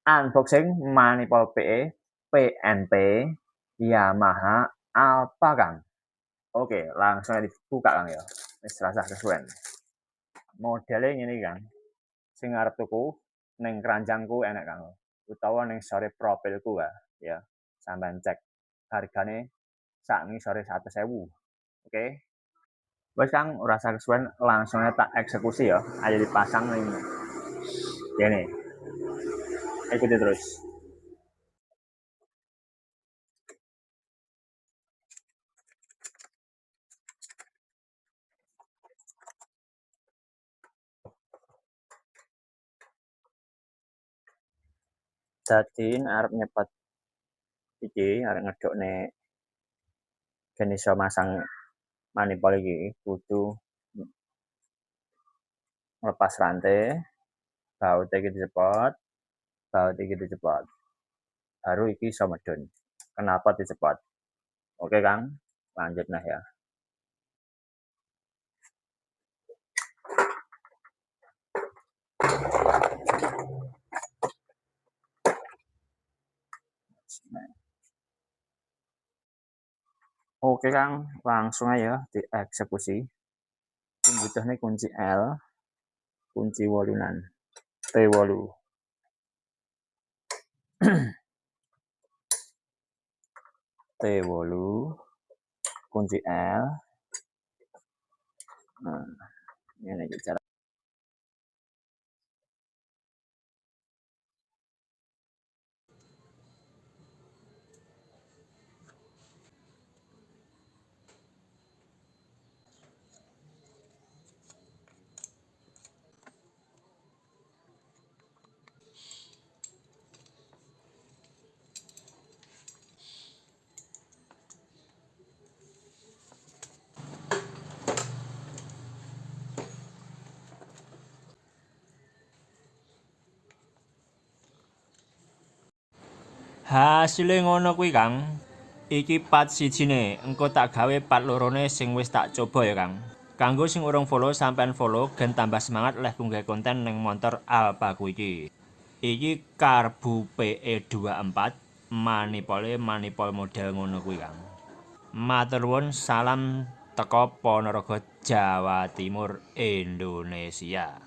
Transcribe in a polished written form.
Unboxing Manipol PE PNP Yamaha Alpha Kang. Oke, langsung aja dibuka Kang ya. Wis rasa kesuwen. Modelnya ngene Kang. Sing arep tuku ning keranjangku enek Kang. Utawa ning sore profilku ya. Sampeyan cek. Hargane sak ngisore 100.000. Oke. Wes Kang, ora usah kesuwen, langsung aja tak eksekusi ya. Ayo dipasang ning kene. Ikuti terus. Dadi arep nyepet iki, arep ngedukne ben iso masang manipol iki kudu nglepas rantai, baut iki dicepot, baut iki dicepot. Baru iki iso medun. Kenapa dicepot? Oke Kang, lanjut nah ya. Oke Kang, langsung aja dieksekusi. Butuhnya kunci L, kunci wolunan, T8. T8, kunci L. Nah, ini cara. Hasilé ngono kuwi Kang. Iki part sijine, engko tak gawe part lorone sing wis tak coba ya Kang. Kanggo sing urung follow sampean follow gen tambah semangat leh ngunggah konten ning motor Alpha ku iki. Iki karbu PE24, manipol model ngono kuwi Kang. Matur nuwun, salam teko Ponorogo, Jawa Timur, Indonesia.